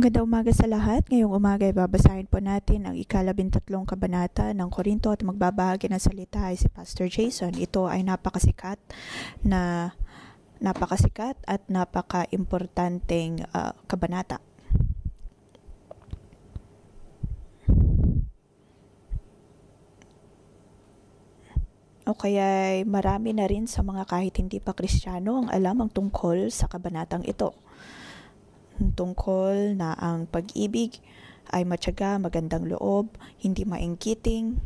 Magandang umaga sa lahat. Ngayong umaga ay babasahin po natin ang ika-13 kabanata ng Korinto at magbabahagi ng salita ay si Pastor Jason. Ito ay napakasikat at napaka-importanteng kabanata. O kaya marami na rin sa mga kahit hindi pa Kristiyano ang alam ang tungkol sa kabanatang ito. Tungkol na ang pag-ibig ay matyaga, magandang loob, hindi maingkiting.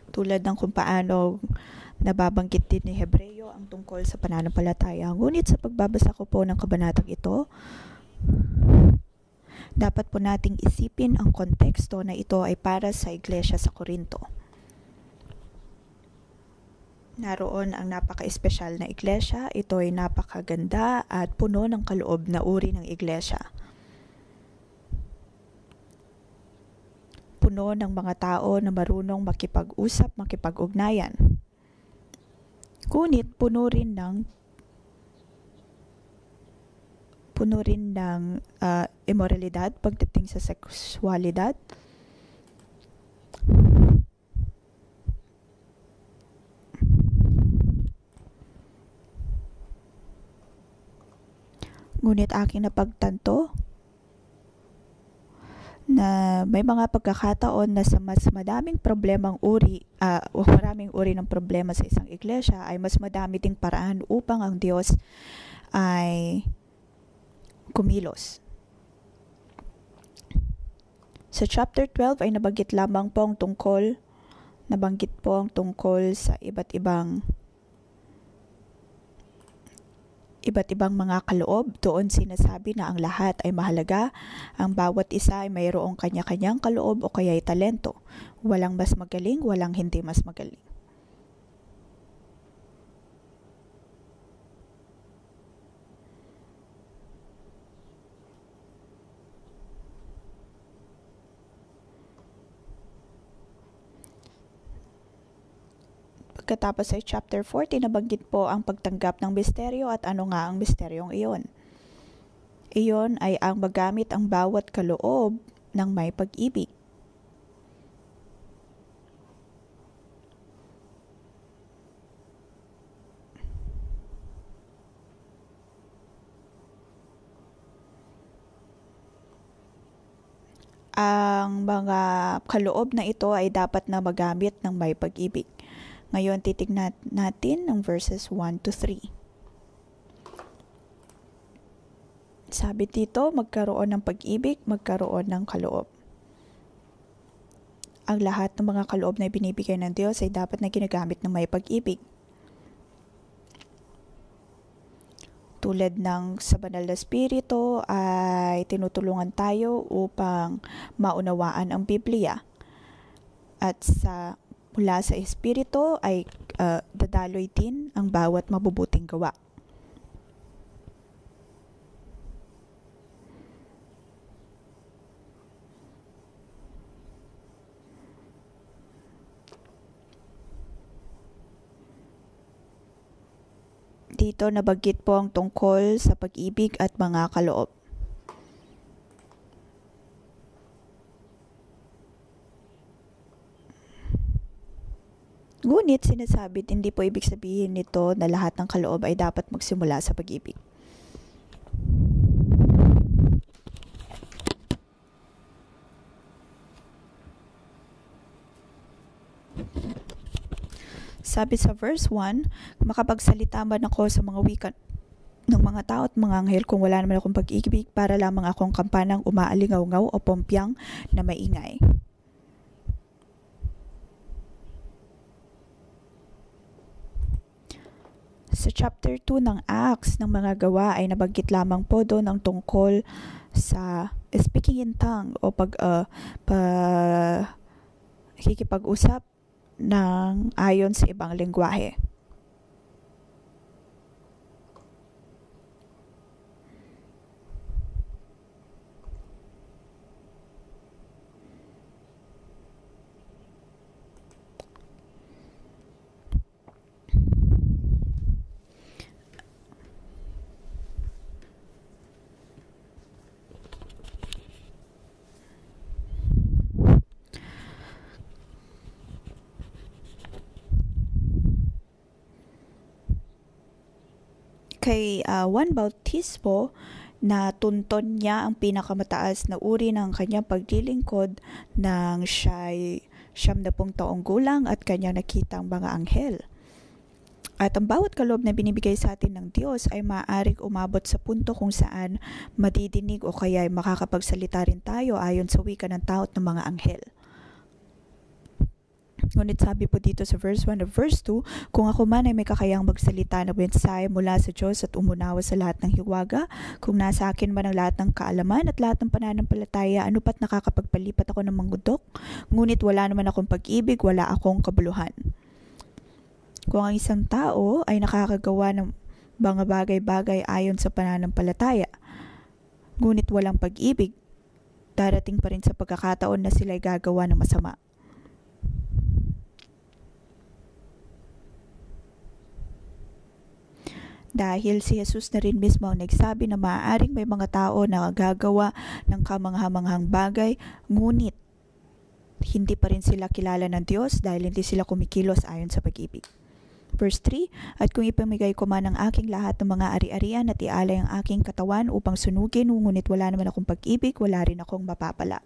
Tulad ng kung paano nababanggit din ni Hebreo ang tungkol sa pananampalataya. Ngunit sa pagbabasa ko po ng kabanatang ito, dapat po nating isipin ang konteksto na ito ay para sa iglesia sa Korinto. Naroon ang napaka-espesyal na iglesia. Ito ay napakaganda at puno ng kaloob na uri ng iglesia. Puno ng mga tao na marunong makipag-usap, makipag-ugnayan. Ngunit puno rin ng immoralidad pagdating sa sexualidad. Ngunit aking napagtanto na may mga pagkakataon na sa mas madaming maraming uri ng problema sa isang iglesia ay mas madami ding paraan upang ang Diyos ay kumilos. Sa chapter 12 ay nabanggit po ang tungkol sa iba't ibang mga kaloob. Doon sinasabi na ang lahat ay mahalaga, ang bawat isa ay mayroong kanya-kanyang kaloob o kaya'y talento. Walang mas magaling, walang hindi mas magaling. Pagkatapos ay chapter 14, nabanggit po ang pagtanggap ng misteryo at ano nga ang misteryong iyon. Iyon ay ang magamit ang bawat kaloob ng may pag-ibig. Ang mga kaloob na ito ay dapat na magamit ng may pag-ibig. Ngayon, titignan natin ang verses 1 to 3. Sabi dito, magkaroon ng pag-ibig, magkaroon ng kaloob. Ang lahat ng mga kaloob na binibigay ng Diyos ay dapat na ginagamit ng may pag-ibig. Tulad ng sa banal na spirito ay tinutulungan tayo upang maunawaan ang Biblia. At mula sa espiritu ay dadaloy din ang bawat mabubuting gawa. Dito nabanggit po ang tungkol sa pag-ibig at mga kaloob. Ngunit sinasabi, hindi po ibig sabihin nito na lahat ng kaloob ay dapat magsimula sa pag-ibig. Sabi sa verse 1, makapagsalita man ako sa mga wika ng mga tao at mga anghel kung wala naman akong pag-ibig, para lamang akong kampanang umaalingaw-ngaw o pompyang na maingay. Sa chapter 2 ng Acts ng mga gawa ay nabanggit lamang po doon ang tungkol sa speaking in tongue o pakikipag-usap ng ayon sa ibang lengguwahe. kay Juan Bautismo na tunton niya ang pinakamataas na uri ng kanyang paglilingkod nang siya'y 70 taong gulang at kanyang nakitang mga anghel. At ang bawat kaloob na binibigay sa atin ng Diyos ay maaaring umabot sa punto kung saan madidinig o kaya ay makakapagsalita rin tayo ayon sa wika ng tao at ng mga anghel. Ngunit sabi po dito sa verse 1 of verse 2, kung ako man ay may kakayang magsalita na mensahe mula sa Diyos at umunawa sa lahat ng hiwaga, kung nasa akin man ang lahat ng kaalaman at lahat ng pananampalataya, ano pat nakakapagpalipat ako ng manggudok? Ngunit wala naman akong pag-ibig, wala akong kabuluhan. Kung ang isang tao ay nakakagawa ng mga bagay-bagay ayon sa pananampalataya, ngunit walang pag-ibig, darating pa rin sa pagkakataon na sila ay gagawa ng masama. Dahil si Jesus na rin mismo ang nagsabi na maaaring may mga tao na gagawa ng kamanghamanghang bagay, ngunit hindi pa rin sila kilala ng Diyos dahil hindi sila kumikilos ayon sa pag-ibig. Verse 3, at kung ipamigay ko man ang aking lahat ng mga ari-arian at ialay ang aking katawan upang sunugin, ngunit wala naman akong pag-ibig, wala rin akong mapapala.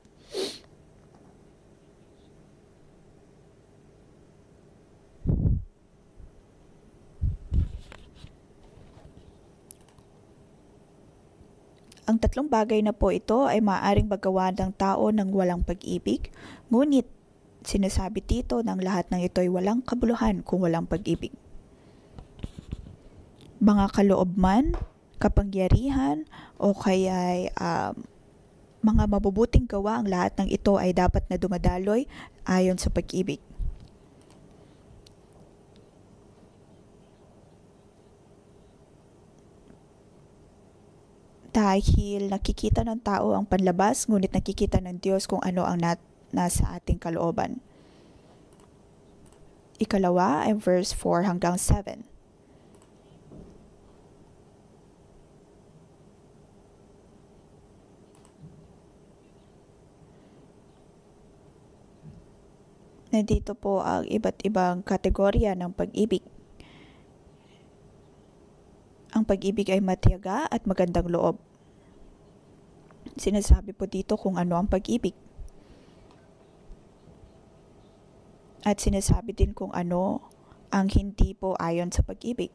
Ang tatlong bagay na po ito ay maaaring magawa ng tao ng walang pag-ibig, ngunit sinasabi dito ng lahat ng ito ay walang kabuluhan kung walang pag-ibig. Mga kaloob man, kapangyarihan, o kaya mga mabubuting gawa, ang lahat ng ito ay dapat na dumadaloy ayon sa pag-ibig. Dahil nakikita ng tao ang panlabas, ngunit nakikita ng Diyos kung ano ang nasa ating kalooban. Ikalawa ay verse 4 hanggang 7. Nandito po ang iba't ibang kategorya ng pag-ibig. Ang pag-ibig ay matiyaga at magandang loob. Sinasabi po dito kung ano ang pag-ibig. At sinasabi din kung ano ang hindi po ayon sa pag-ibig.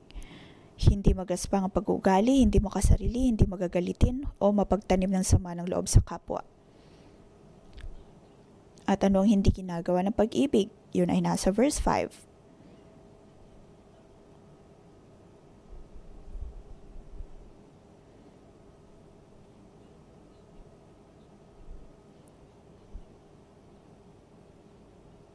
Hindi magaspang ang pag-uugali, hindi makasarili, hindi magagalitin, o mapagtanim ng sama ng loob sa kapwa. At ano ang hindi ginagawa ng pag-ibig? Yun ay nasa verse 5.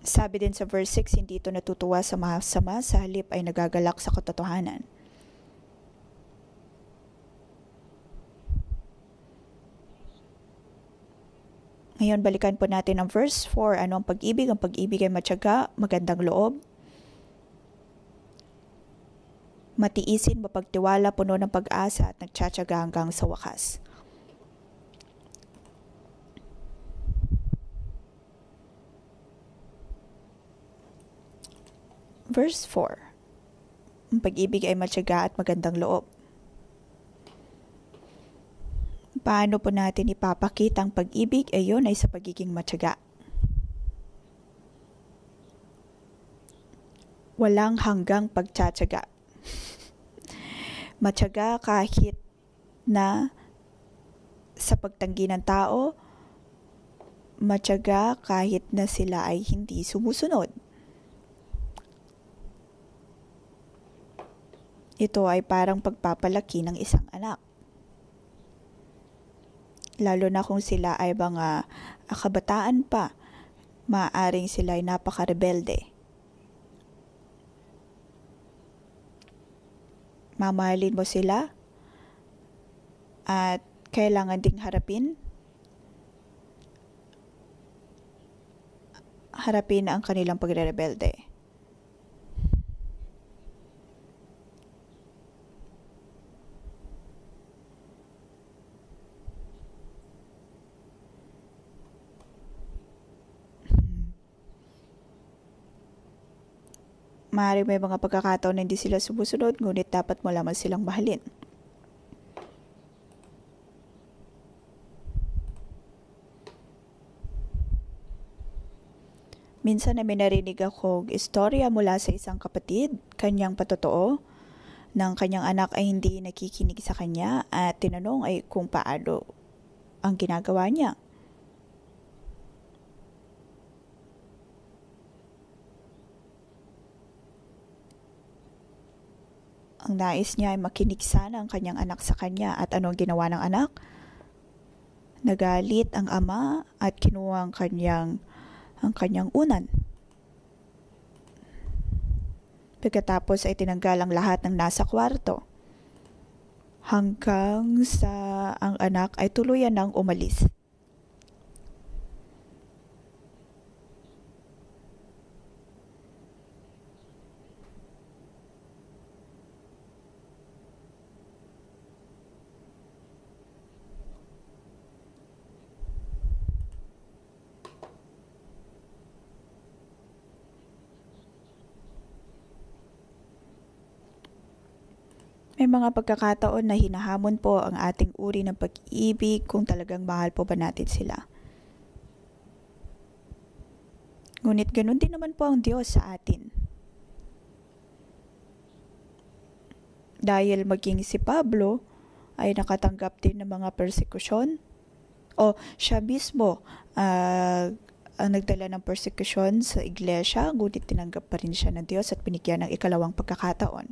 Sabi din sa verse 6, hindi ito natutuwa sa masama, sa halip ay nagagalak sa katotohanan. Ngayon, balikan po natin ang verse 4. Ano ang pag-ibig? Ang pag-ibig ay matyaga, magandang loob, matiisin, mapagtiwala, puno ng pag-asa at nagtsatsaga hanggang sa wakas. Verse 4. Ang pag-ibig ay matyaga at magandang loob. Paano po natin ipapakita ang pag-ibig? Yun ay sa pagiging matyaga. Walang hanggang pagtsatsaga. Matyaga kahit na sa pagtanggi ng tao, matyaga kahit na sila ay hindi sumusunod. Ito ay parang pagpapalaki ng isang anak. Lalo na kung sila ay mga kabataan pa, maaaring sila ay napaka-rebelde. Mamahalin mo sila at kailangan ding harapin ang kanilang pagre-rebelde. Maaaring may mga pagkakataon na hindi sila sumusunod, ngunit dapat mo lamang silang mahalin. Minsan ay may narinig akong istorya mula sa isang kapatid, kanyang patotoo, ng kanyang anak ay hindi nakikinig sa kanya at tinanong ay kung paano ang ginagawa niya. Ang nais niya ay makinig sana ang kanyang anak sa kanya at ano ang ginawa ng anak? Nagalit ang ama at kinuha ang kanyang unan. Pagkatapos ay tinanggal ang lahat ng nasa kwarto. Hanggang sa ang anak ay tuluyan ng umalis. May mga pagkakataon na hinahamon po ang ating uri ng pag-ibig kung talagang mahal po ba natin sila. Ngunit ganun din naman po ang Diyos sa atin. Dahil maging si Pablo ay nakatanggap din ng mga persekusyon o siya mismo ang nagdala ng persekusyon sa iglesia, ngunit tinanggap pa rin siya ng Diyos at binigyan ng ikalawang pagkakataon.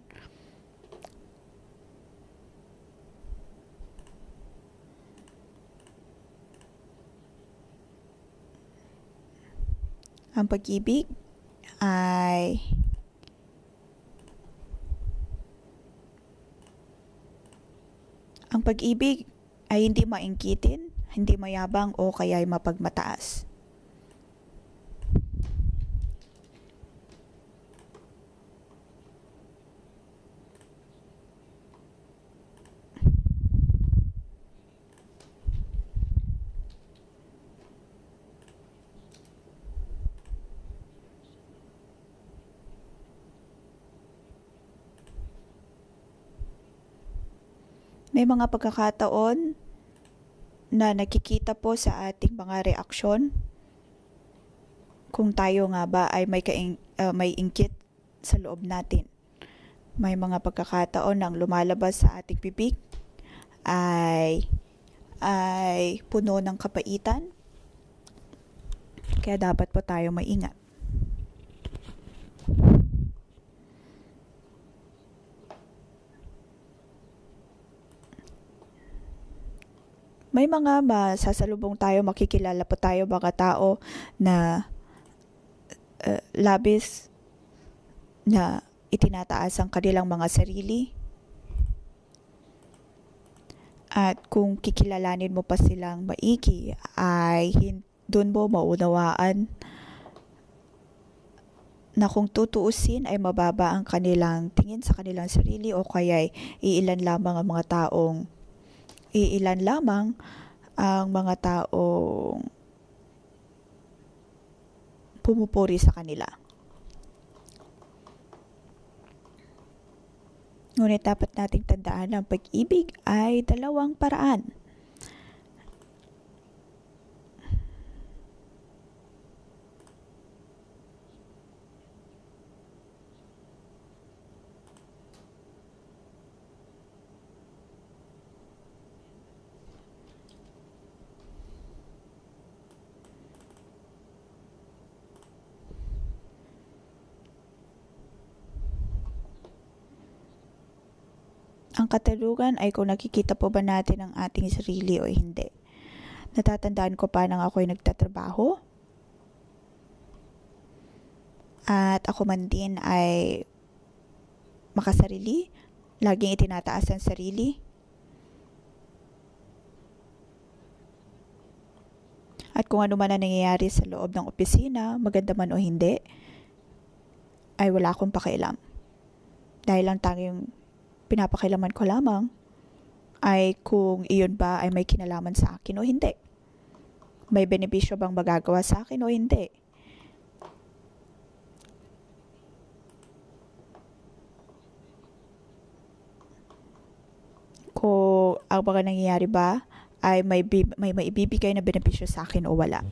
Ang pag-ibig ay hindi mainggitin, hindi mayabang o kaya ay mapagmataas. May mga pagkakataon na nakikita po sa ating mga reaksyon kung tayo nga ba ay may inggit sa loob natin. May mga pagkakataon nang lumalabas sa ating bibig ay puno ng kapaitan. Kaya dapat po tayo maingat. May mga masasalubong tayo, makikilala po tayo mga tao na labis na itinataas ang kanilang mga sarili. At kung kikilalanin mo pa silang maigi, ay doon mo maunawaan na kung tutuusin ay mababa ang kanilang tingin sa kanilang sarili o kaya iilan lamang ang mga taong pumupuri sa kanila. Ngunit dapat nating tandaan na ang pag-ibig ay dalawang paraan. Ang katanungan ay kung nakikita po ba natin ang ating sarili o hindi. Natatandaan ko pa nang ako'y nagtatrabaho. At ako man din ay makasarili. Laging itinataas ang sarili. At kung ano man ang nangyayari sa loob ng opisina, maganda man o hindi, ay wala akong pakialam. Dahil ang tanging pinapakilaman ko lamang ay kung iyon ba ay may kinalaman sa akin o hindi. May benepisyo bang magagawa sa akin o hindi. Kung ang mga nangyayari ba ay may maibibigay na benepisyo sa akin o wala.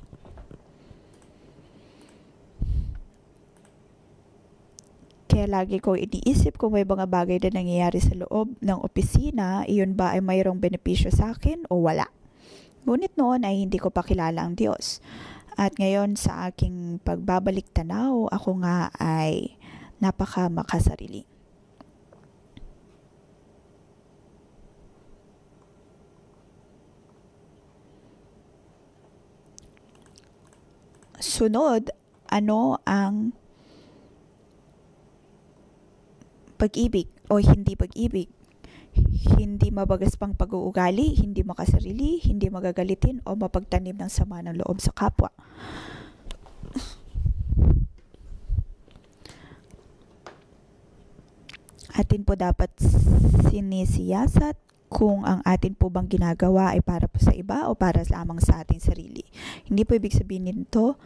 Kaya lagi ko iniisip kung may mga bagay na nangyayari sa loob ng opisina, iyon ba ay mayroong benepisyo sa akin o wala? Ngunit noon ay hindi ko pa kilala ang Diyos. At ngayon sa aking pagbabalik tanaw, ako nga ay napaka makasarili. Sunod, ano ang pag-ibig o hindi pag-ibig? Hindi mabagas pang pag-uugali, hindi makasarili, hindi magagalitin o mapagtanim ng sama ng loob sa kapwa. Atin po dapat sinisiyasat kung ang atin po bang ginagawa ay para po sa iba o para lamang sa ating sarili. Hindi po ibig sabihin nito,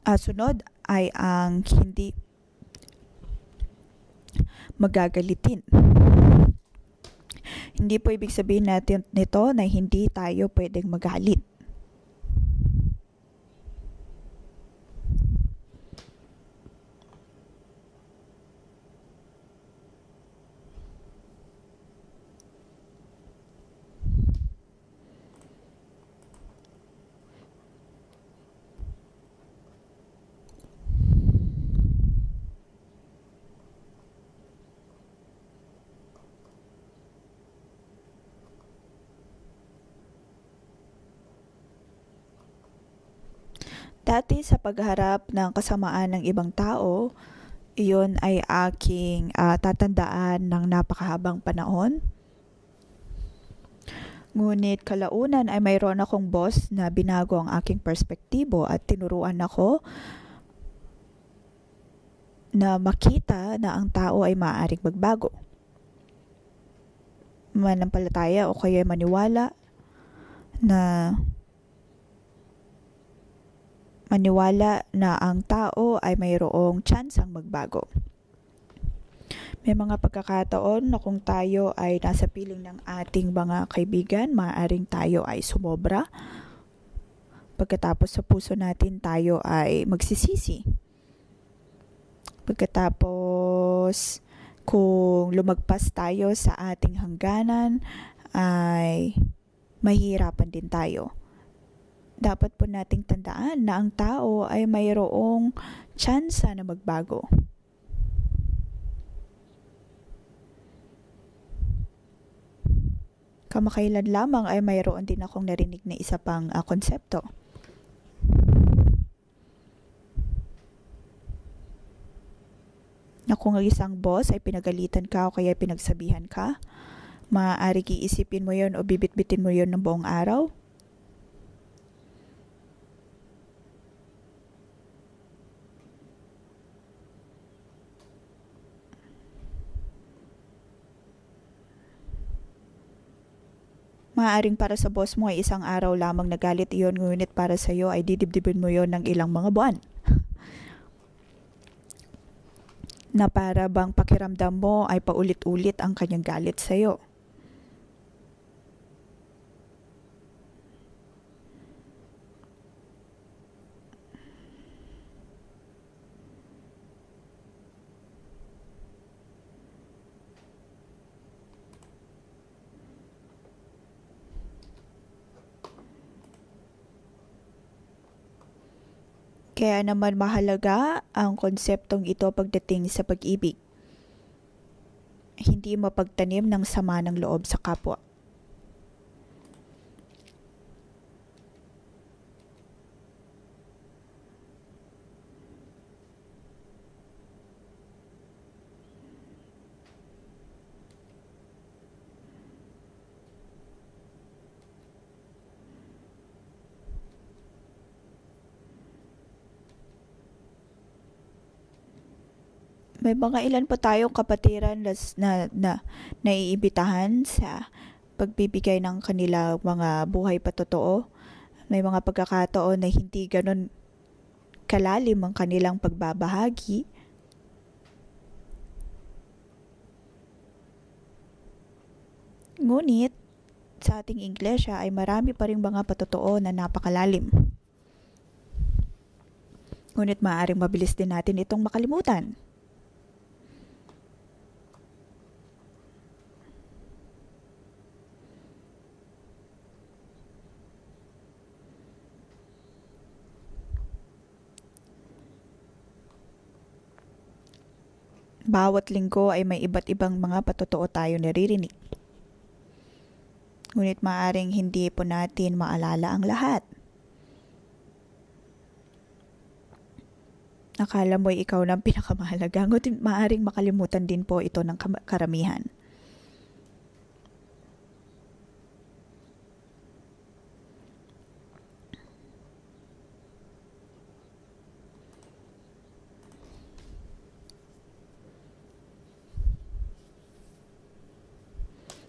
sunod ay ang hindi magagalitin. Hindi po ibig sabihin natin nito na hindi tayo pwedeng magalit. Dati sa pagharap ng kasamaan ng ibang tao, iyon ay aking tatandaan ng napakahabang panahon. Ngunit kalaunan ay mayroon akong boss na binago ang aking perspektibo at tinuruan ako na makita na ang tao ay maaaring magbago. Manampalataya o kaya maniwala na ang tao ay mayroong tsansang magbago. May mga pagkakataon na kung tayo ay nasa piling ng ating mga kaibigan, maaaring tayo ay sumobra. Pagkatapos sa puso natin tayo ay magsisisi. Pagkatapos kung lumagpas tayo sa ating hangganan ay mahihirapan din tayo. Dapat po nating tandaan na ang tao ay mayroong tsansa na magbago. Kamakailan lamang ay mayroon din akong narinig na isa pang konsepto. Na kung ang isang boss ay pinagalitan ka o kaya pinagsabihan ka, maaari iisipin mo yon o bibitbitin mo yon ng buong araw. Maaaring para sa boss mo ay isang araw lamang nagalit iyon, ngunit para sa iyo ay didibdibin mo yon ng ilang mga buwan. Na para bang pakiramdam mo ay paulit-ulit ang kanyang galit sa iyo. Kaya naman mahalaga ang konseptong ito pagdating sa pag-ibig. Hindi mapagtanim ng sama ng loob sa kapwa. May mga ilan po tayong kapatiran na naiibitahan sa pagbibigay ng kanila mga buhay patotoo. May mga pagkakataon na hindi ganon kalalim ang kanilang pagbabahagi. Ngunit sa ating iglesia ay marami pa ring mga patotoo na napakalalim. Ngunit maaaring mabilis din natin itong makalimutan. Bawat linggo ay may iba't ibang mga patotoo tayo naririnig. Ngunit maaaring hindi po natin maalala ang lahat. Akala mo'y ikaw na ang pinakamahalaga, ngunit maaaring makalimutan din po ito ng karamihan.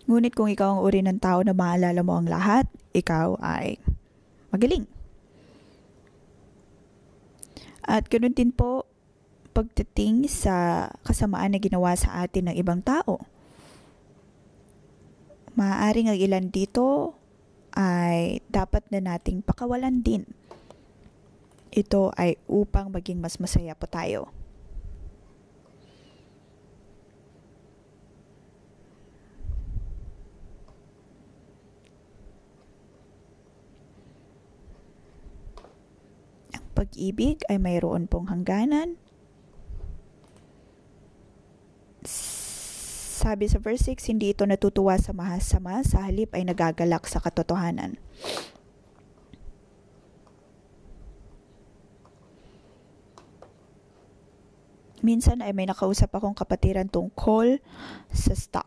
Ngunit kung ikaw ang uri ng tao na maalala mo ang lahat, ikaw ay magaling. At ganoon din po pagdating sa kasamaan na ginawa sa atin ng ibang tao. Maaaring ang ilan dito ay dapat na nating pakawalan din. Ito ay upang maging mas masaya po tayo. Pag-ibig ay mayroon pong hangganan. Sabi sa verse 6, hindi ito natutuwa sa mahasama, sa halip ay nagagalak sa katotohanan. Minsan ay may nakausap akong kapatiran tungkol sa stock.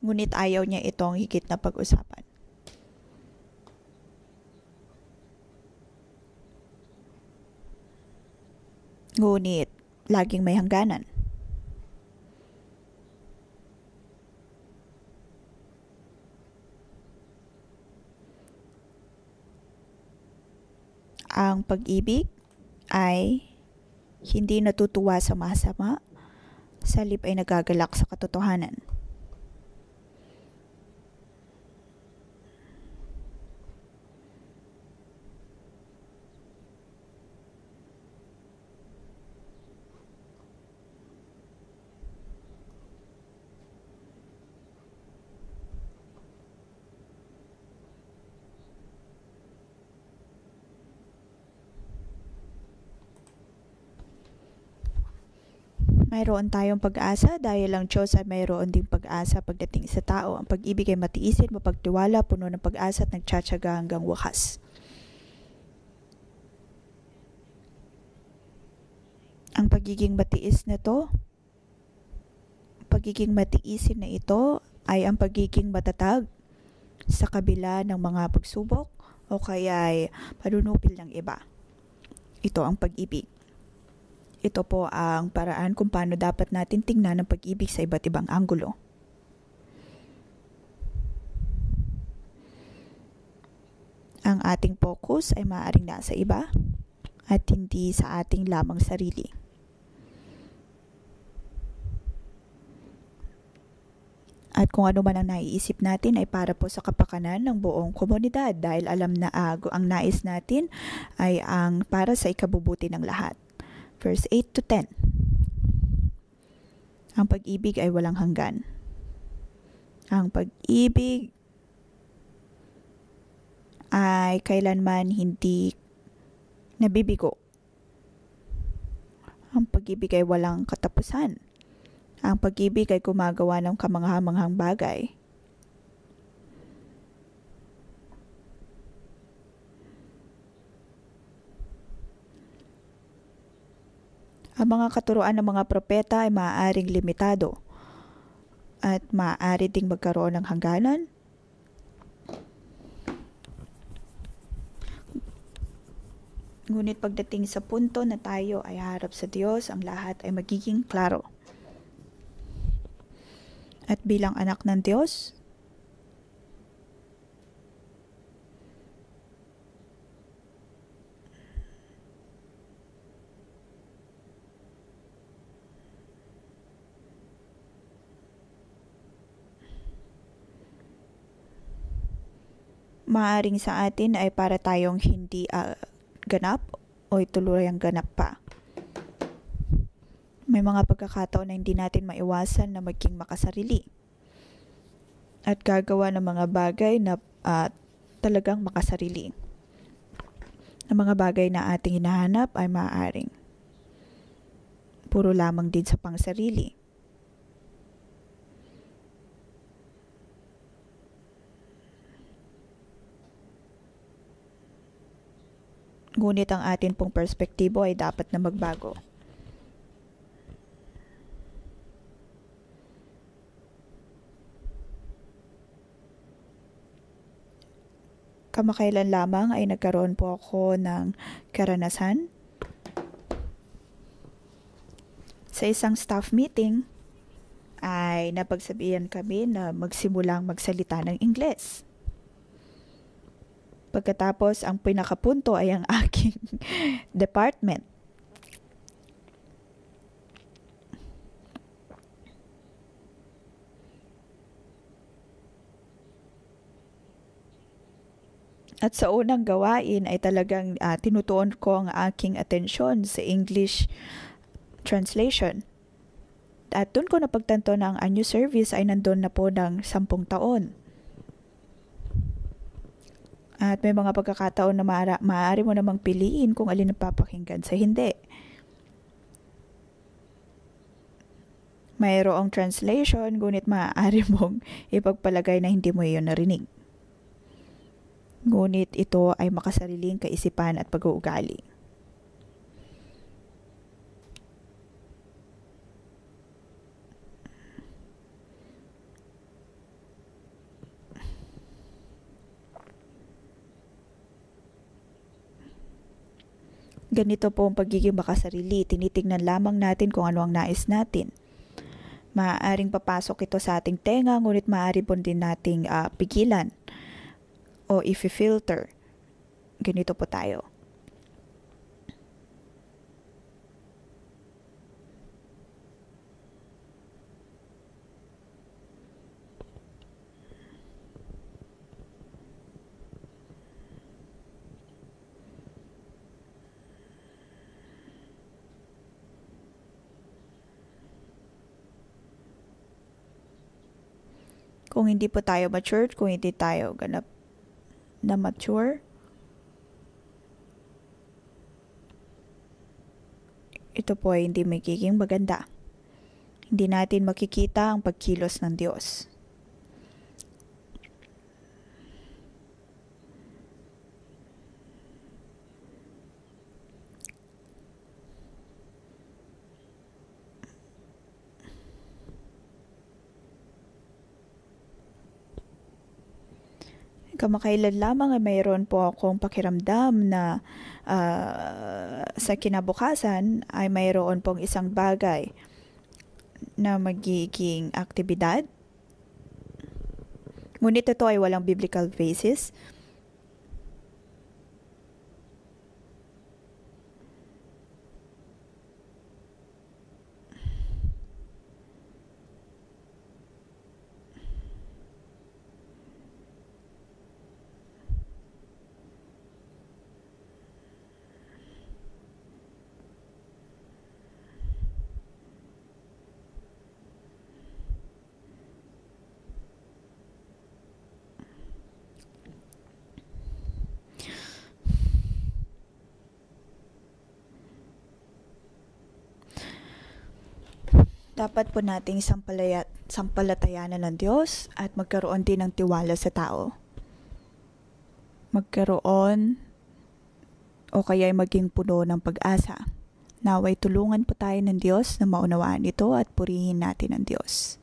Ngunit ayaw niya itong higit na pag-usapan. Ngunit laging may hangganan. Ang pag-ibig ay hindi natutuwa sa masama, sa halip ay nagagalak sa katotohanan. Mayroon tayong pag-asa dahil ang Diyos ay mayroon ding pag-asa pagdating sa tao. Ang pag-ibig ay matiisin, mapagtiwala, puno ng pag-asa at nagtsatsaga hanggang wakas. Ang pagiging matiis na to, pagiging matiisin na ito ay ang pagiging matatag sa kabila ng mga pagsubok o kaya ay panunupil ng iba. Ito ang pag-ibig. Ito po ang paraan kung paano dapat natin tingnan ang pag-ibig sa iba't ibang anggulo. Ang ating focus ay maaaring nasa iba at hindi sa ating lamang sarili. At kung ano man ang naiisip natin ay para po sa kapakanan ng buong komunidad dahil alam na ang nais natin ay ang para sa ikabubuti ng lahat. Verse 8 to 10. Ang pag-ibig ay walang hanggan. Ang pag-ibig ay kailanman hindi nabibigo. Ang pag-ibig ay walang katapusan. Ang pag-ibig ay gumagawa ng kamangha-manghang bagay. Ang mga katuruan ng mga propeta ay maaaring limitado at maaari ding magkaroon ng hangganan. Ngunit pagdating sa punto na tayo ay harap sa Diyos, ang lahat ay magiging klaro. At bilang anak ng Diyos, maaring sa atin ay para tayong hindi ganap o tuluyang ganap pa. May mga pagkakataon na hindi natin maiwasan na maging makasarili at gagawa ng mga bagay na talagang makasarili. Ang mga bagay na ating hinahanap ay maaaring puro lamang din sa pangsarili. Ngunit ang atin pong perspektibo ay dapat na magbago. Kamakailan lamang ay nagkaroon po ako ng karanasan sa isang staff meeting ay napagsabihan kami na magsimulang magsalita ng Ingles. Pagkatapos, ang pinakapunto ay ang aking department. At sa unang gawain ay talagang tinutuon ko ang aking atensyon sa English translation. At doon ko napagtanto na ang anyo service ay nandun na po ng 10 taon. At may mga pagkakataon na maaari mo namang piliin kung alin ang papakinggan sa hindi. Mayroong translation, ngunit maaari mong ipagpalagay na hindi mo iyon narinig. Ngunit ito ay makasariling kaisipan at pag-uugali. Ganito po ang pagiging makasarili. Tinitingnan lamang natin kung ano ang nais natin. Maaaring papasok ito sa ating tenga, ngunit maaari po din nating pigilan o i-filter. Ganito po tayo. Kung hindi po tayo mature, kung hindi tayo ganap na mature, ito po ay hindi magiging maganda. Hindi natin makikita ang pagkilos ng Diyos. Kamakailan lamang ay mayroon po akong pakiramdam na sa kinabukasan ay mayroon pong isang bagay na magiging aktibidad. Ngunit ito ay walang biblical basis. Dapat po nating sampalatayanan ng Diyos at magkaroon din ng tiwala sa tao. Magkaroon o kaya'y maging puno ng pag-asa. Naway tulungan po tayo ng Diyos na maunawaan ito at purihin natin ang Diyos.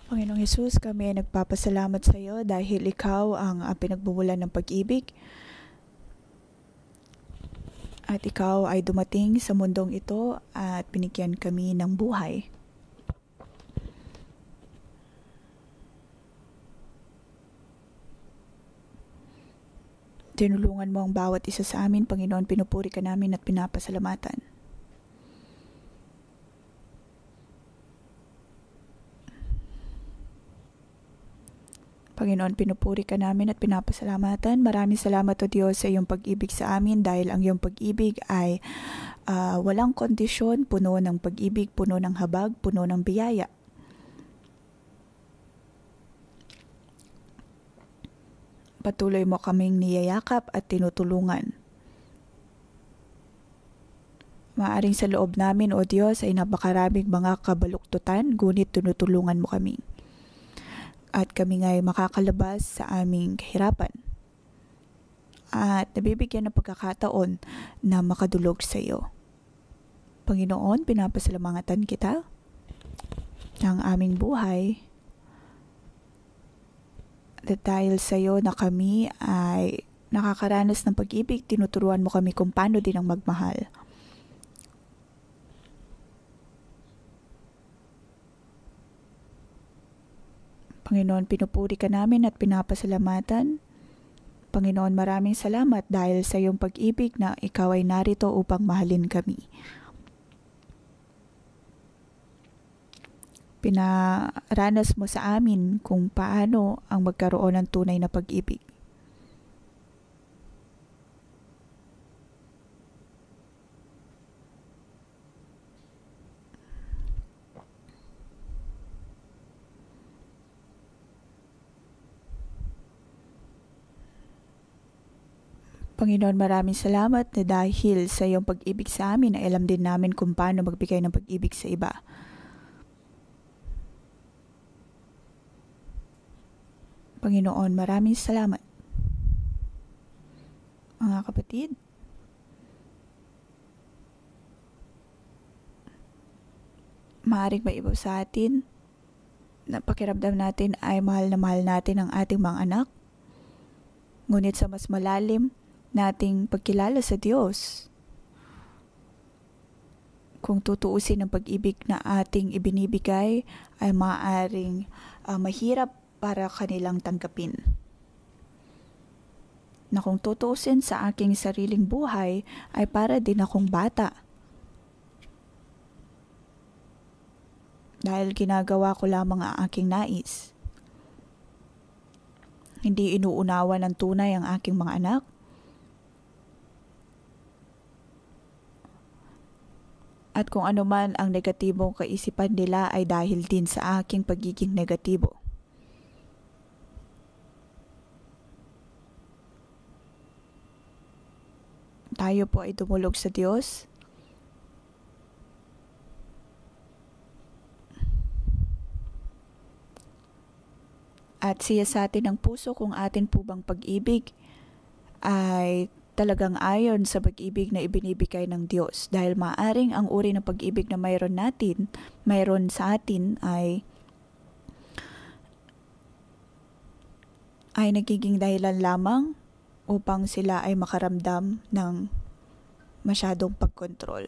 Panginoong Hesus, kami ay nagpapasalamat sa iyo dahil ikaw ang pinagmumulan ng pag-ibig at ikaw ay dumating sa mundong ito at binigyan kami ng buhay. Tinulungan mo ang bawat isa sa amin, Panginoon, pinupuri ka namin at pinapasalamatan. Panginoon, pinupuri ka namin at pinapasalamatan. Maraming salamat o Diyos sa iyong pag-ibig sa amin dahil ang iyong pag-ibig ay walang kondisyon, puno ng pag-ibig, puno ng habag, puno ng biyaya. Patuloy mo kaming niyayakap at tinutulungan. Maaring sa loob namin o Diyos ay napakaraming mga kabaluktutan, ngunit tinutulungan mo kami. At kami nga'y makakalabas sa aming kahirapan. At nabibigyan ng pagkakataon na makadulog sa iyo. Panginoon, pinapasalamatan kita ng aming buhay. At dahil sa iyo na kami ay nakakaranas ng pag-ibig, tinuturuan mo kami kung paano din ang magmahal. Panginoon, pinupuri ka namin at pinapasalamatan. Panginoon, maraming salamat dahil sa iyong pag-ibig na ikaw ay narito upang mahalin kami. Pinaranas mo sa amin kung paano ang magkaroon ng tunay na pag-ibig. Panginoon, maraming salamat na dahil sa iyong pag-ibig sa amin ay alam din namin kung paano magbigay ng pag-ibig sa iba. Panginoon, maraming salamat. Mga kapatid, maaaring may iba sa atin na pakiramdam natin ay mahal na mahal natin ang ating mga anak, ngunit sa mas malalim nating pagkilala sa Diyos, kung tutuusin ang pag-ibig na ating ibinibigay ay maaaring mahirap para kanilang tanggapin. Na kung tutuusin sa aking sariling buhay ay para din akong bata. Dahil ginagawa ko lamang ang aking nais. Hindi inuunawa ng tunay ang aking mga anak. At kung ano man ang negatibong kaisipan nila ay dahil din sa aking pagiging negatibo. Tayo po ay dumulog sa Diyos. At siya sa atin ang puso kung atin po bang pag-ibig ay talagang ayon sa pag-ibig na ibinibigay ng Diyos. Dahil maaring ang uri ng pag-ibig na mayroon sa atin ay nagiging dahilan lamang upang sila ay makaramdam ng masyadong pagkontrol.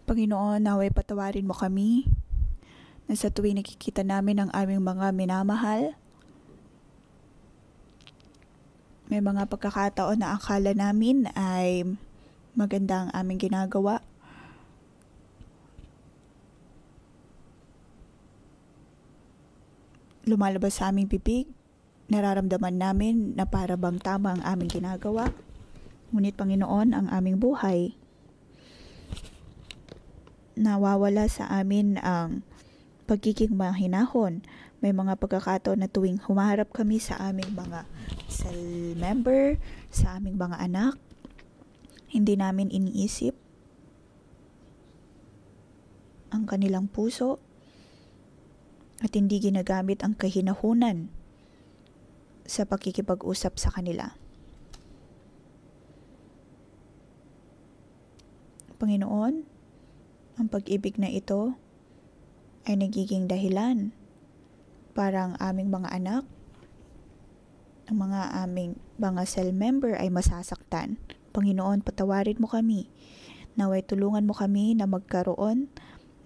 Panginoon, naway patawarin mo kami na sa tuwing nakikita namin ang aming mga minamahal May mga pagkakataon na akala namin ay maganda ang aming ginagawa. Lumalabas sa aming bibig, nararamdaman namin na para bang tama ang aming ginagawa. Ngunit Panginoon, ang aming buhay, nawawala sa amin ang pagiging mahinahon. May mga pagkakataon na tuwing humaharap kami sa aming mga cell member, sa aming mga anak, hindi namin iniisip ang kanilang puso at hindi ginagamit ang kahinahunan sa pakikipag-usap sa kanila. Panginoon, ang pag-ibig na ito ay nagiging dahilan para ang aming mga anak, ang aming mga cell member ay masasaktan. Panginoon, patawarin mo kami. Naway tulungan mo kami na magkaroon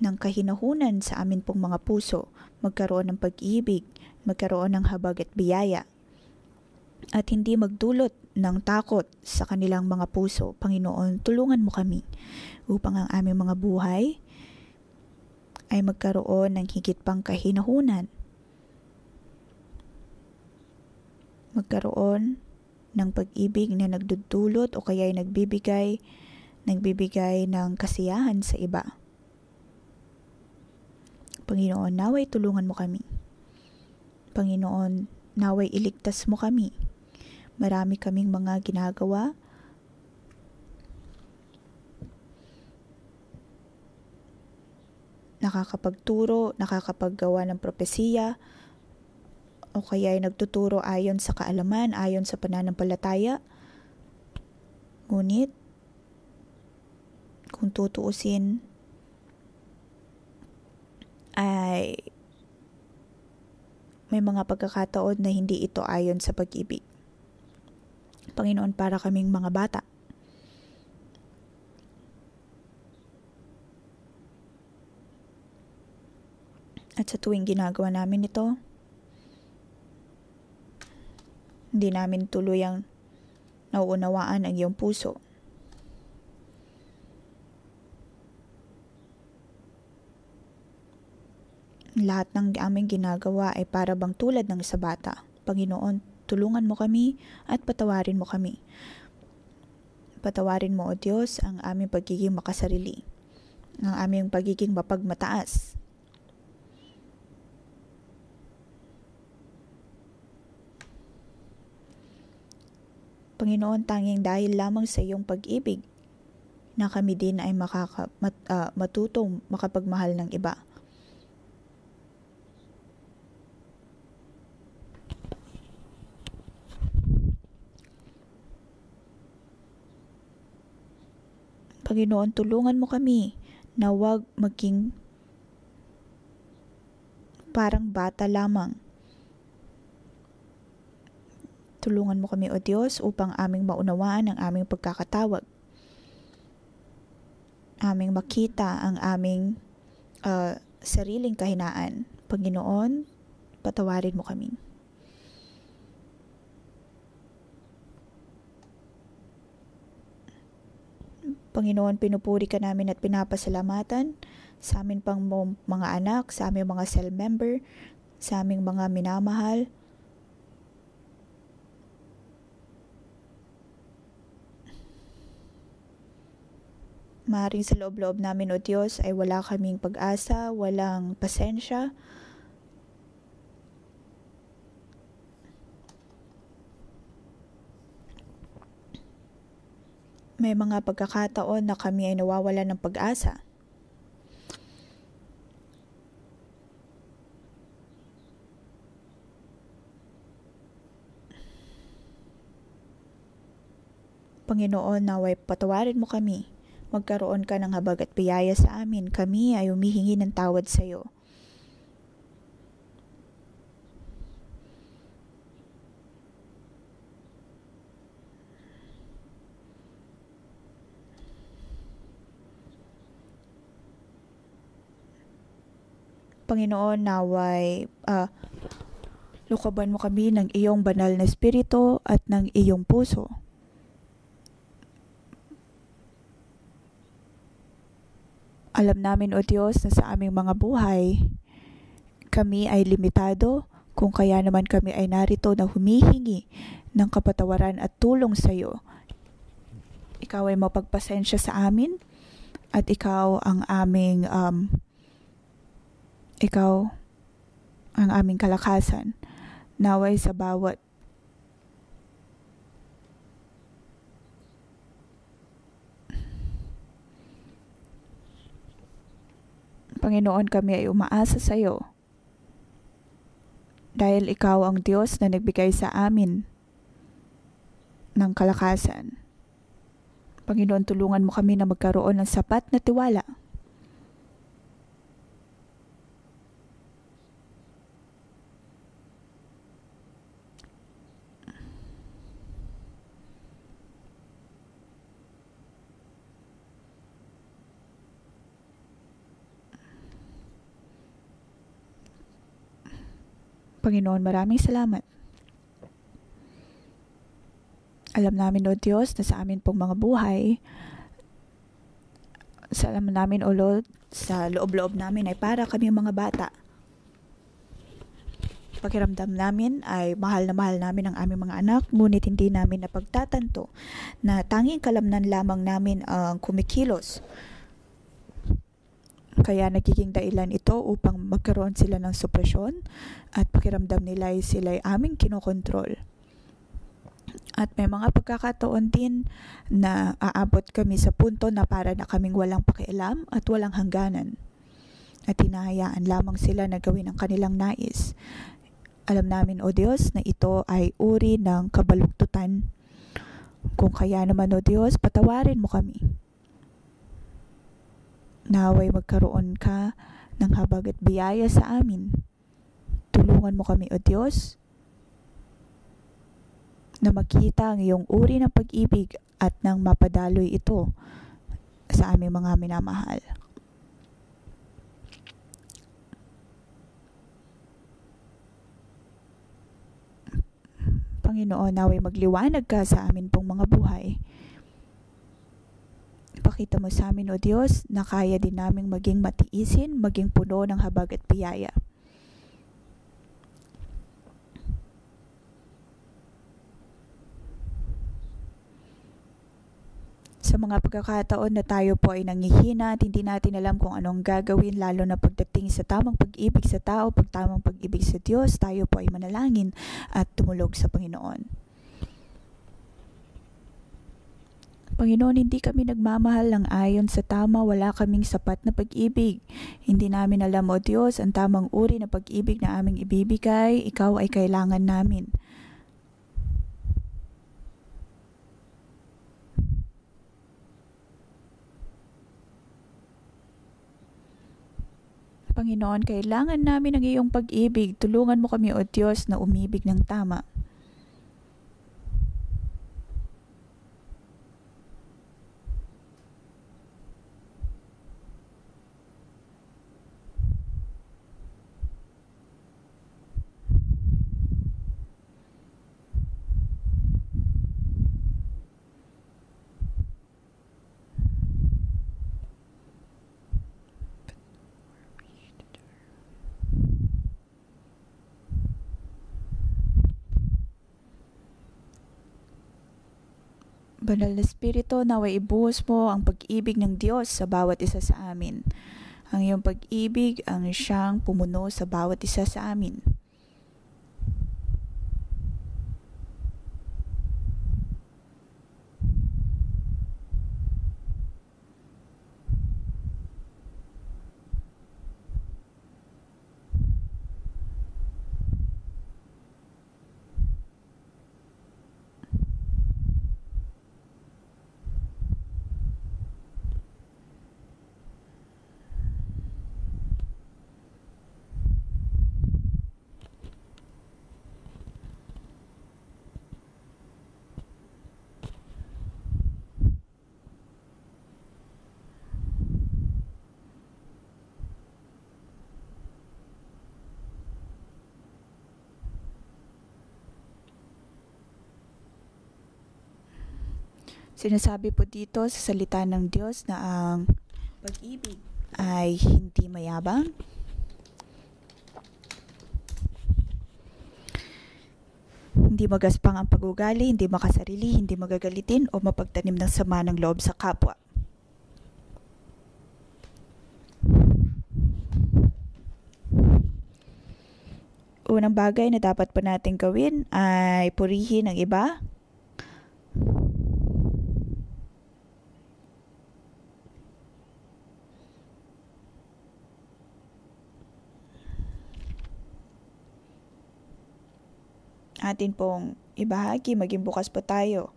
ng kahinahunan sa amin pong mga puso, magkaroon ng pag-ibig, magkaroon ng habag at biyaya, at hindi magdulot ng takot sa kanilang mga puso. Panginoon, tulungan mo kami upang ang aming mga buhay ay magkaroon ng higit pang kahinahunan, magkaroon ng pag-ibig na nagdudulot o kaya ay nagbibigay ng kasiyahan sa iba. Panginoon, naway tulungan mo kami. Panginoon, naway iligtas mo kami. Marami kaming mga ginagawa nakakapagturo, nakakapaggawa ng propesiya, o kaya ay nagtuturo ayon sa kaalaman, ayon sa pananampalataya. Ngunit, kung tutuusin, ay may mga pagkakataon na hindi ito ayon sa pag-ibig. Panginoon, para kaming mga bata. At sa tuwing ginagawa namin ito, hindi namin tuluyang nauunawaan ang iyong puso. Lahat ng aming ginagawa ay para bang tulad ng isa bata. Panginoon, tulungan mo kami at patawarin mo kami. Patawarin mo, O Diyos, ang aming pagiging makasarili, ang aming pagiging mapagmataas. Panginoon, tanging dahil lamang sa iyong pag-ibig na kami din ay matutong makapagmahal ng iba. Panginoon, tulungan mo kami na huwag maging parang bata lamang. Tulungan mo kami, O Diyos, upang aming maunawaan ang aming pagkakatawag. Aming makita ang aming sariling kahinaan. Panginoon, patawarin mo kami. Panginoon, pinupuri ka namin at pinapasalamatan sa amin pang mga anak, sa aming mga cell member, sa aming mga minamahal. Maaaring sa loob-loob namin, O Diyos, ay wala kaming pag-asa, walang pasensya. May mga pagkakataon na kami ay nawawala ng pag-asa. Panginoon, naway patawarin mo kami. Magkaroon ka ng habag at biyaya sa amin. Kami ay humihingi ng tawad sa iyo. Panginoon, naway Lukaban mo kami ng iyong banal na espiritu at ng iyong puso. Alam namin, O Diyos, na sa aming mga buhay, kami ay limitado, kung kaya naman kami ay narito na humihingi ng kapatawaran at tulong sa iyo. Ikaw ay mapagpasensya sa amin at ikaw ang aming kalakasan. Naway sa bawat Panginoon, kami ay umaasa sa iyo. Dahil ikaw ang Diyos na nagbigay sa amin ng kalakasan. Panginoon, tulungan mo kami na magkaroon ng sapat na tiwala. Panginoon, maraming salamat. Alam namin, O Diyos, na sa amin pong mga buhay, alam namin, O Lord, sa loob-loob namin ay para kami mga bata. Pakiramdam namin ay mahal na mahal namin ang aming mga anak, ngunit hindi namin napagtatanto na tanging kalamnan lamang namin ang kumikilos. Kaya nagiging dahilan ito upang magkaroon sila ng supresyon at pakiramdam nila ay sila ay aming kinokontrol. At may mga pagkakataon din na aabot kami sa punto na para na kaming walang pakialam at walang hangganan. At hinahayaan lamang sila na gawin ang kanilang nais. Alam namin, O Diyos, na ito ay uri ng kabaluktutan. Kung kaya naman, O Diyos, patawarin mo kami. Naway magkaroon ka ng habag at biyaya sa amin. Tulungan mo kami, O Diyos, na makita ang iyong uri ng pag-ibig at nang mapadaloy ito sa aming mga minamahal. Panginoon, naway magliwanag ka sa amin pong mga buhay. Pakita mo sa amin, O Diyos, na kaya din naming maging matiisin, maging puno ng habag at biyaya. Sa mga pagkakataon na tayo po ay nanghihina at hindi natin alam kung anong gagawin, lalo na pagdating sa tamang pag-ibig sa tao, tamang pag-ibig sa Diyos, tayo po ay manalangin at tumulog sa Panginoon. Panginoon, hindi kami nagmamahal ng ayon sa tama, wala kaming sapat na pag-ibig. Hindi namin alam, O Diyos, ang tamang uri na pag-ibig na aming ibibigay, ikaw ay kailangan namin. Panginoon, kailangan namin ng iyong pag-ibig. Tulungan mo kami, O Diyos, na umibig ng tama. Banal na Espiritu, naway ibuhos mo ang pag-ibig ng Diyos sa bawat isa sa amin. Ang iyong pag-ibig ang siyang pumuno sa bawat isa sa amin. Sinasabi po dito sa salita ng Diyos na ang pag-ibig ay hindi mayabang, hindi magaspang ang pag-ugali, hindi makasarili, hindi magagalitin o mapagtanim ng sama ng loob sa kapwa. Unang bagay na dapat po natin gawin ay purihin ang iba. Atin pong ibahagi, maging bukas po tayo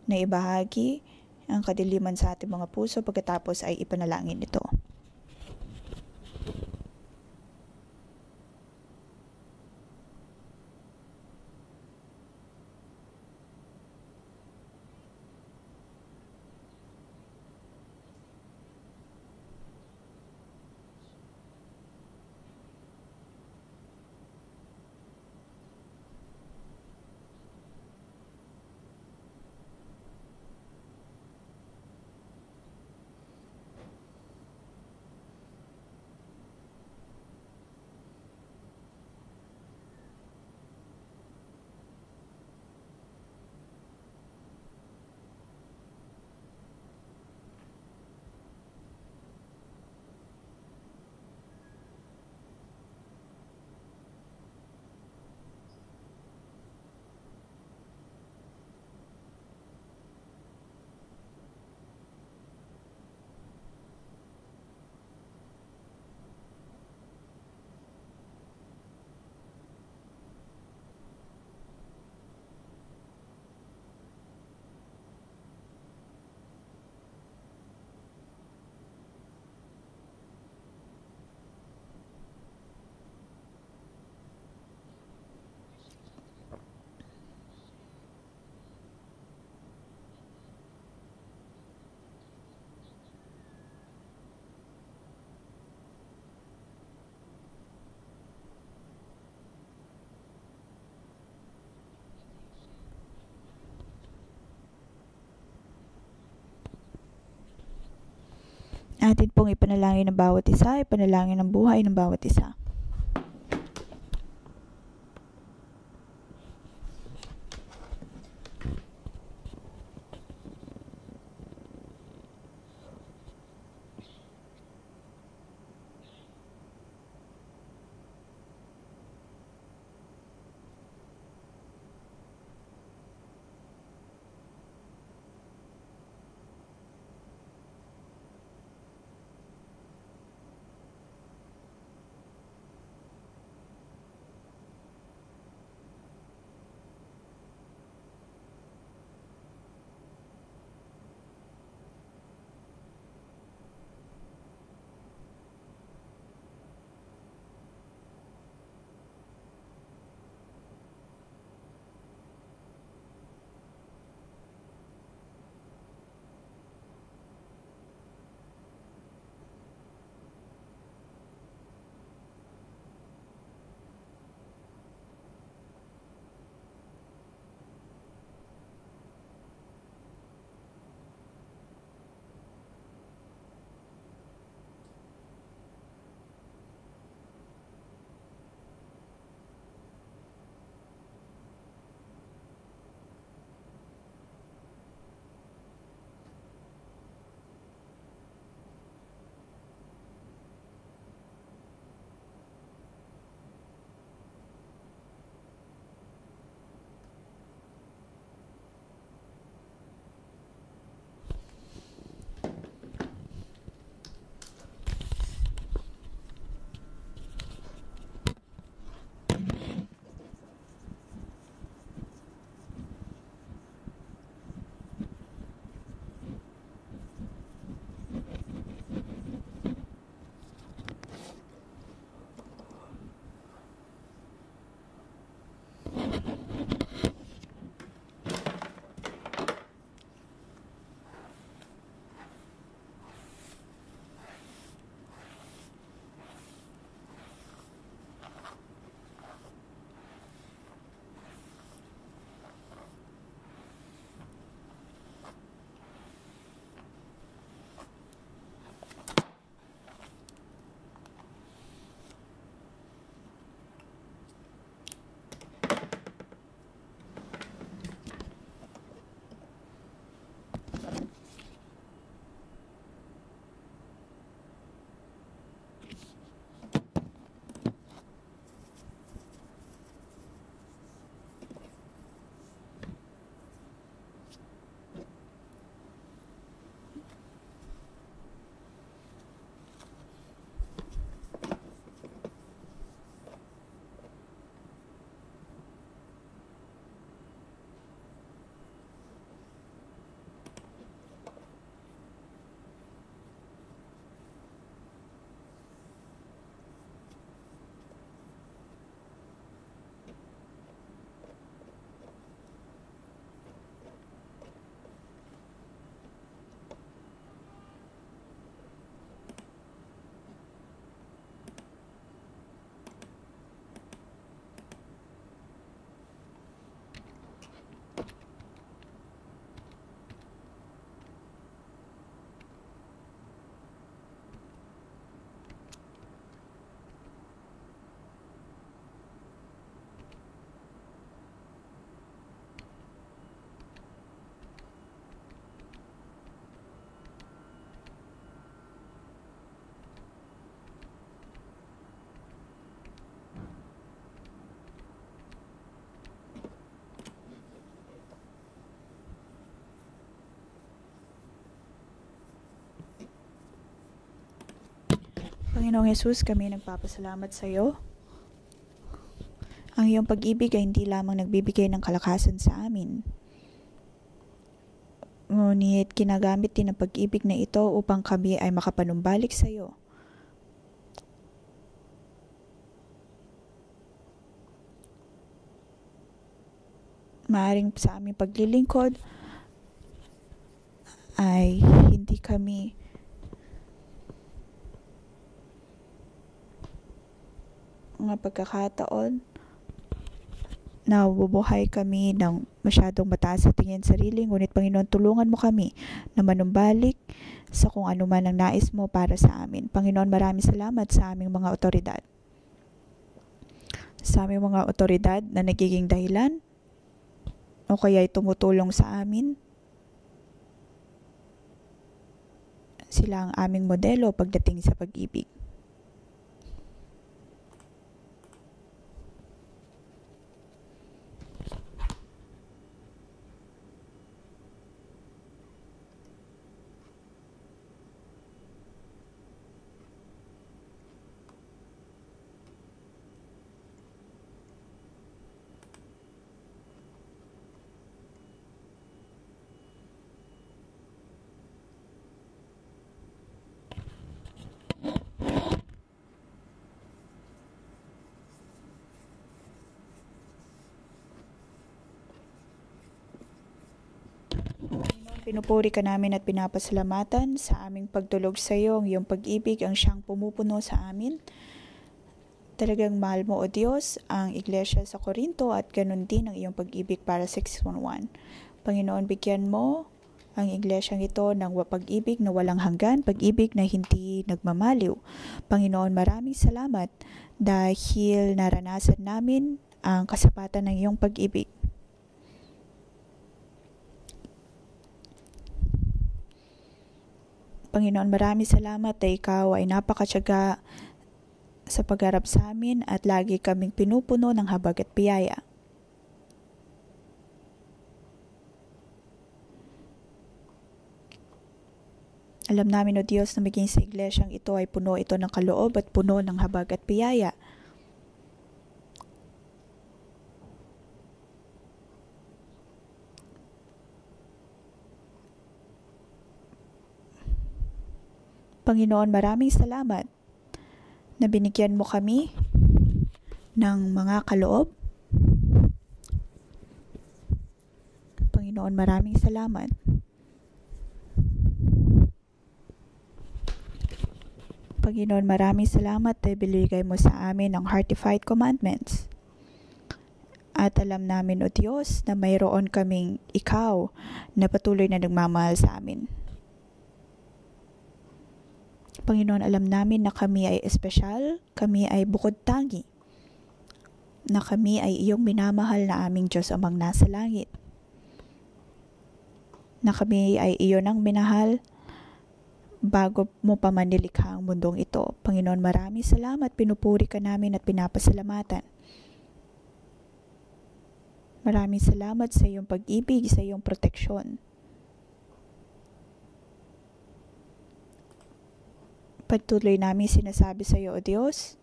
na ibahagi ang kadiliman sa ating mga puso pagkatapos ay ipanalangin ito. Atin pong ipanalangin ng bawat isa, ipanalangin ng buhay ng bawat isa. Panginoong Yesus, kami nagpapasalamat sa iyo. Ang iyong pag-ibig ay hindi lamang nagbibigay ng kalakasan sa amin, ngunit ginagamit din ang pag-ibig na ito upang kami ay makapanumbalik sa iyo. Maaring sa aming paglilingkod ay hindi kami mga pagkakataon na bubuhay kami ng masyadong mataas sa tingin sarili, ngunit Panginoon, tulungan mo kami na manumbalik sa kung ano man ang nais mo para sa amin. Panginoon, maraming salamat sa aming mga otoridad. Sa aming mga otoridad na nagiging dahilan o kaya ay tumutulong sa amin. Sila ang aming modelo pagdating sa pag-ibig. Pinupuri ka namin at pinapasalamatan sa aming pagtulog sa iyo. Ang iyong pag-ibig ang siyang pumupuno sa amin. Talagang mahal mo, O Diyos, ang iglesia sa Corinto at ganun din ang iyong pag-ibig para sa 611. Panginoon, bigyan mo ang iglesyang ito ng pag-ibig na walang hanggan, pag-ibig na hindi nagmamaliw. Panginoon, maraming salamat dahil naranasan namin ang kasapatan ng iyong pag-ibig. Panginoon, maraming salamat na ikaw ay napakatyaga sa pagharap sa amin at lagi kaming pinupuno ng habag at biyaya. Alam namin, O Diyos, na maging sa iglesyang ito ay puno ito ng kaloob at puno ng habag at biyaya. Panginoon, maraming salamat na binigyan mo kami ng mga kaloob. Panginoon, maraming salamat. Panginoon, maraming salamat na binigay mo sa amin ang Heartified Commandments. At alam namin, O Diyos, na mayroon kaming ikaw na patuloy na nagmamahal sa amin. Panginoon, alam namin na kami ay espesyal, kami ay bukod tangi, na kami ay iyong minamahal na aming Diyos amang nasa langit, na kami ay iyon ang minahal bago mo pa man nilikha ang mundong ito. Panginoon, maraming salamat, pinupuri ka namin at pinapasalamatan. Maraming salamat sa iyong pag-ibig, sa iyong proteksyon. Patuloy namin sinasabi sa iyo, O Diyos,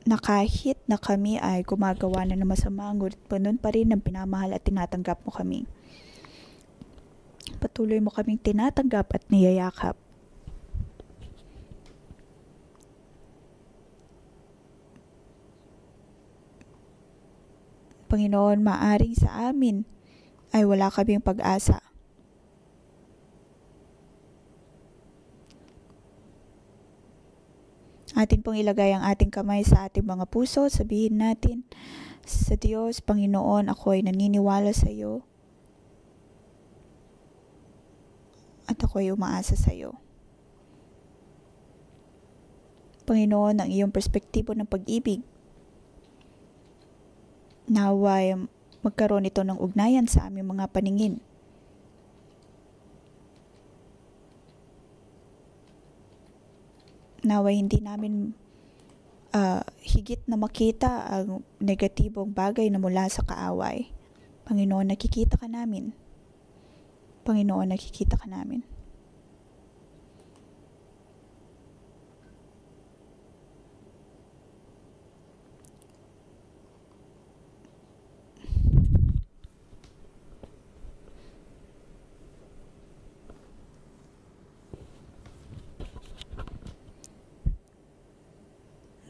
na kahit na kami ay gumagawa na ng masama, ngunit ganun pa rin ang pinamahal at tinatanggap mo kami. Patuloy mo kaming tinatanggap at niyayakap. Panginoon, maaring sa amin ay wala kaming pag-asa. Atin pong ilagay ang ating kamay sa ating mga puso. Sabihin natin sa Diyos, Panginoon, ako ay naniniwala sa iyo. At ako ay umaasa sa iyo. Panginoon, ang iyong perspektibo ng pag-ibig, naway magkaroon ito ng ugnayan sa aming mga paningin. Naway hindi namin higit na makita ang negatibong bagay na mula sa kaaway. Panginoon, nakikita ka namin. Panginoon, nakikita ka namin.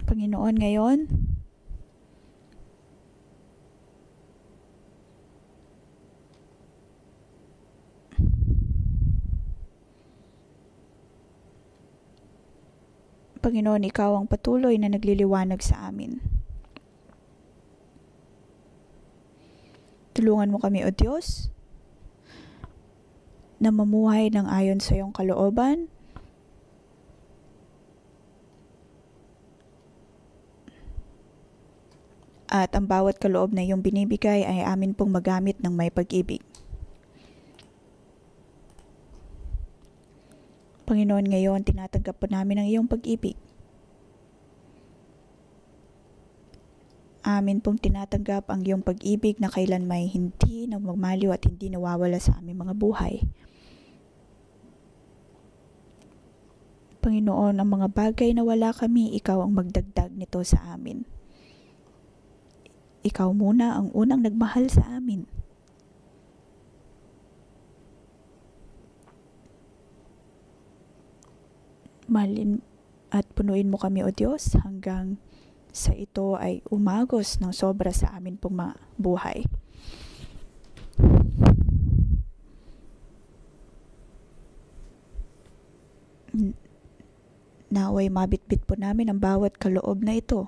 Panginoon, ngayon, Panginoon, ikaw ang patuloy na nagliliwanag sa amin. Tulungan mo kami, O Diyos, na mamuhay ng ayon sa iyong kalooban, at ang bawat kaloob na iyong binibigay ay amin pong magamit ng may pag-ibig. Panginoon, ngayon tinatanggap po namin ang iyong pag-ibig. Amin pong tinatanggap ang iyong pag-ibig na kailanmay hindi na magmaliw at hindi nawawala sa aming mga buhay. Panginoon, ang mga bagay na wala kami, ikaw ang magdagdag nito sa amin. Ikaw muna ang unang nagmahal sa amin. Mahalin at punuin mo kami, O Diyos, hanggang sa ito ay umagos ng sobra sa amin pong mga buhay. Naway mabitbit po namin ang bawat kaloob na ito.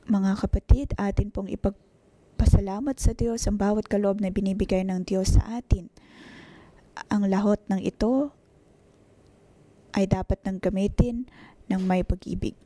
Mga kapatid, atin pong ipagpasalamat sa Diyos ang bawat kaloob na binibigay ng Diyos sa atin. Ang lahot ng ito ay dapat nang gamitin ng may pag-ibig.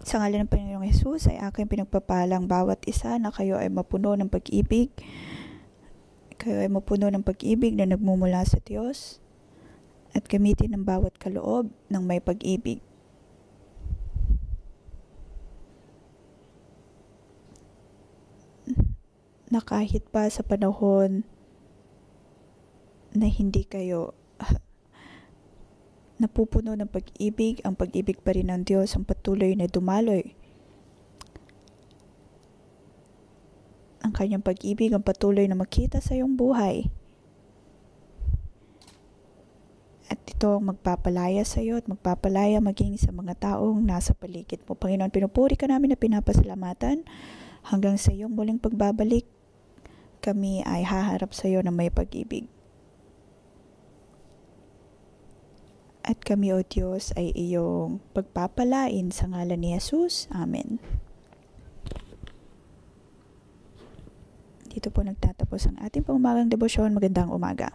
Sa ngalan ng Panginoong Hesus ay aking pinagpapalang bawat isa na kayo ay mapuno ng pag-ibig. Kayo ay mapuno ng pag-ibig na nagmumula sa Diyos at gamitin ang bawat kaloob ng may pag-ibig. Na kahit pa sa panahon na hindi kayo napupuno ng pag-ibig, ang pag-ibig pa rin ng Diyos ang patuloy na dumaloy. Ang kanyang pag-ibig ang patuloy na makita sa iyong buhay. At ito ang magpapalaya sa iyo at magpapalaya maging sa mga taong nasa paligid mo. Panginoon, pinupuri ka namin na pinapasalamatan. Hanggang sa iyong muling pagbabalik, kami ay haharap sa iyo na may pag-ibig. At kami, O Diyos, ay iyong pagpapalain sa ngalan ni Jesus. Amen. Dito po nagtatapos ang ating pang umagang debosyon. Magandang umaga.